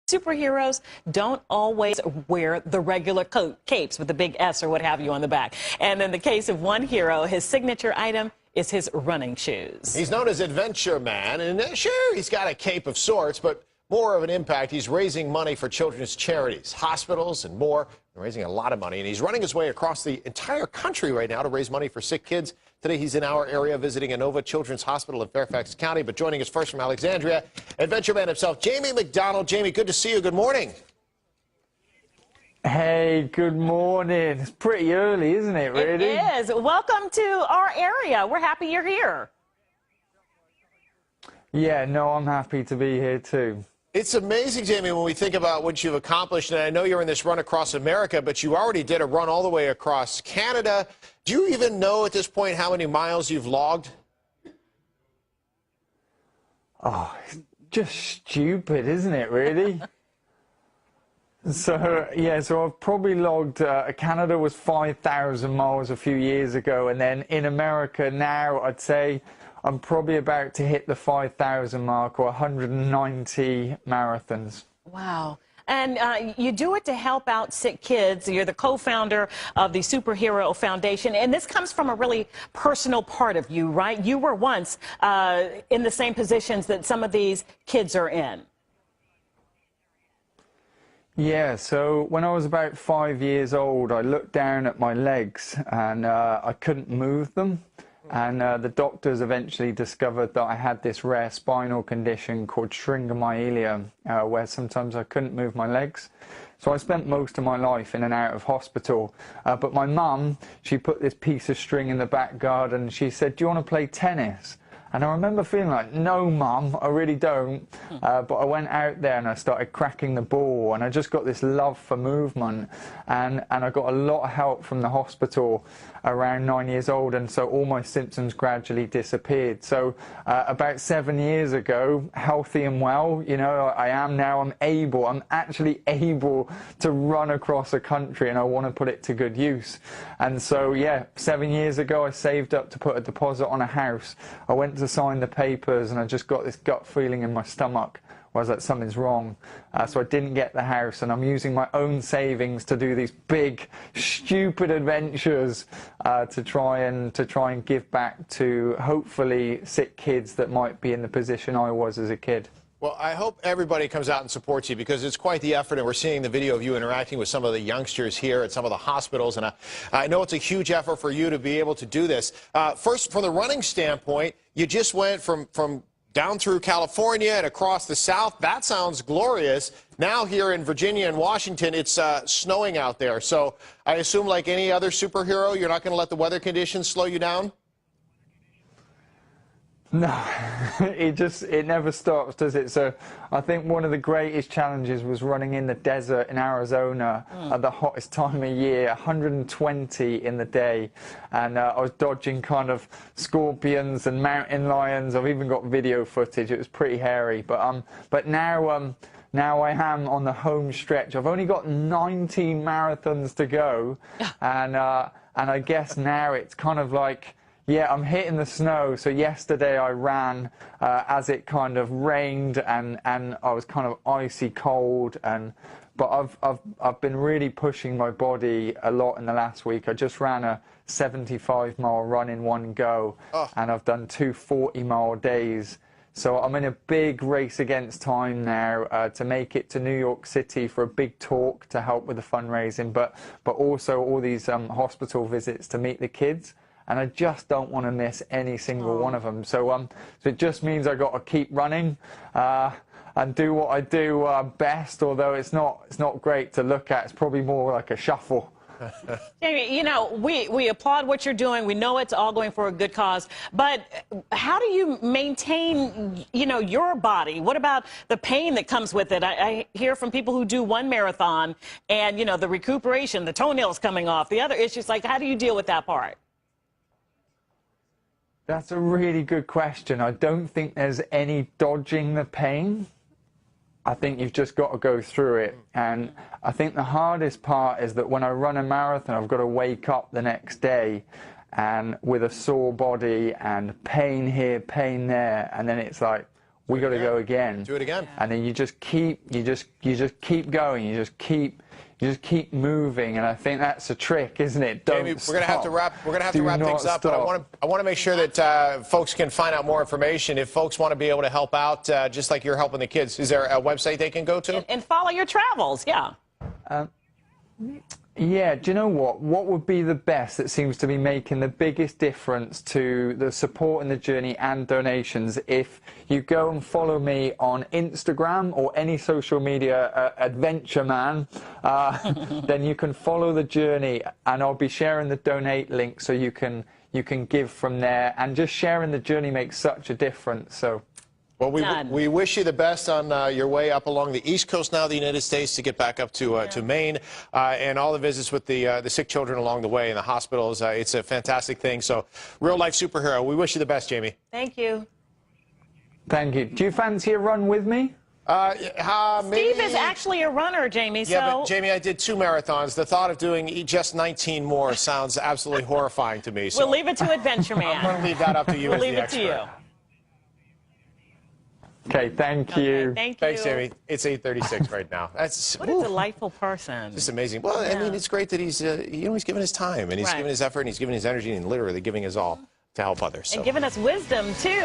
Superheroes don't always wear the regular capes with the big S or what have you on the back. And in the case of one hero, his signature item is his running shoes. He's known as Adventure Man, and sure, he's got a cape of sorts, but more of an impact. He's raising money for children's charities, hospitals, and more. Raising a lot of money, and he's running his way across the entire country right now to raise money for sick kids. Today, he's in our area visiting Inova Children's Hospital in Fairfax County. But joining us first from Alexandria, Adventure Man himself, Jamie McDonald. Jamie, good to see you. Good morning. Hey, good morning. It's pretty early, isn't it, really? It is. Welcome to our area. We're happy you're here. Yeah, no, I'm happy to be here too. It's amazing, Jamie, when we think about what you've accomplished. And I know you're in this run across America, but you already did a run all the way across Canada. Do you even know at this point how many miles you've logged? Oh, it's just stupid, isn't it, really? Yeah, so I've probably logged, Canada was 5,000 miles a few years ago, and then in America now, I'd say I'm probably about to hit the 5,000 mark, or 190 marathons. Wow. And you do it to help out sick kids. You're the co-founder of the Superhero Foundation, and this comes from a really personal part of you, right? You were once in the same positions that some of these kids are in. Yeah, so when I was about 5 years old, I looked down at my legs and I couldn't move them. And the doctors eventually discovered that I had this rare spinal condition called syringomyelia, where sometimes I couldn't move my legs. So I spent most of my life in and out of hospital. But my mum, she put this piece of string in the back garden and she said, "Do you want to play tennis?" And I remember feeling like, no, Mum, I really don't. But I went out there and I started cracking the ball, and I just got this love for movement. And I got a lot of help from the hospital around 9 years old, and so all my symptoms gradually disappeared. So about 7 years ago, healthy and well, you know, I am now, I'm actually able to run across a country, and I want to put it to good use. And so, yeah, 7 years ago, I saved up to put a deposit on a house. I went to sign the papers, and I just got this gut feeling in my stomach. I was like, something's wrong. So I didn't get the house, and I'm using my own savings to do these big, stupid adventures to try and give back to hopefully sick kids that might be in the position I was as a kid. Well, I hope everybody comes out and supports you, because it's quite the effort, and we're seeing the video of you interacting with some of the youngsters here at some of the hospitals, and I know it's a huge effort for you to be able to do this. First, from the running standpoint, you just went from down through California and across the South. That sounds glorious. Now here in Virginia and Washington, it's snowing out there. So I assume, like any other superhero, you're not going to let the weather conditions slow you down? No, it never stops, does it? So I think one of the greatest challenges was running in the desert in Arizona at the hottest time of year, 120 in the day, and I was dodging kind of scorpions and mountain lions. I've even got video footage. It was pretty hairy, but now I am on the home stretch. I've only got 19 marathons to go, and I guess now it's kind of like, yeah, I'm hitting the snow. So yesterday I ran as it kind of rained, and I was kind of icy cold, but I've been really pushing my body a lot in the last week. I just ran a 75-mile run in one go, and I've done 2 40-mile days. So I'm in a big race against time now to make it to New York City for a big talk to help with the fundraising, but also all these hospital visits to meet the kids. And I just don't want to miss any single one of them. So it just means I got to keep running and do what I do best. Although it's not great to look at. It's probably more like a shuffle. Jamie, you know, we applaud what you're doing. We know it's all going for a good cause. But how do you maintain, you know, your body? What about the pain that comes with it? I hear from people who do one marathon and, you know, the recuperation, the toenails coming off, the other issues. Like, how do you deal with that part? That's a really good question. I don't think there's any dodging the pain. I think you've just got to go through it. And I think the hardest part is that when I run a marathon, I've got to wake up the next day and with a sore body and pain here, pain there. And then it's like, we got to go again. Do it again. And then you just keep going. You just keep moving. And I think that's a trick, isn't it? Don't Jamie, stop. we're gonna have to wrap. We're gonna have to Do wrap not things up. But stop. I want to make sure that folks can find out more information. If folks want to be able to help out, just like you're helping the kids, is there a website they can go to? And follow your travels, yeah. Yeah, do you know what? What would be the best that seems to be making the biggest difference to the support in the journey and donations? If you go and follow me on Instagram or any social media, Adventure Man, then you can follow the journey, and I'll be sharing the donate link so you can give from there. And just sharing the journey makes such a difference. So. Well, we wish you the best on your way up along the East Coast now of the United States to get back up to Maine, and all the visits with the sick children along the way in the hospitals. It's a fantastic thing. So, real life superhero. We wish you the best, Jamie. Thank you. Thank you. Do you fancy a run with me? Maybe... Steve is actually a runner, Jamie. Yeah, so... but Jamie, I did 2 marathons. The thought of doing just 19 more sounds absolutely horrifying to me. So We'll leave it to Adventure Man. I'm going to leave that up to you We'll as leave the it expert. to you. Okay, thank you. Okay, thank you. Thanks, Jamie. It's 8:36 right now. That's What a delightful person. just amazing. Well, I mean, it's great that he's he's given his time and he's Right. given his effort and he's given his energy and literally giving his all to help others. So. And giving us wisdom, too.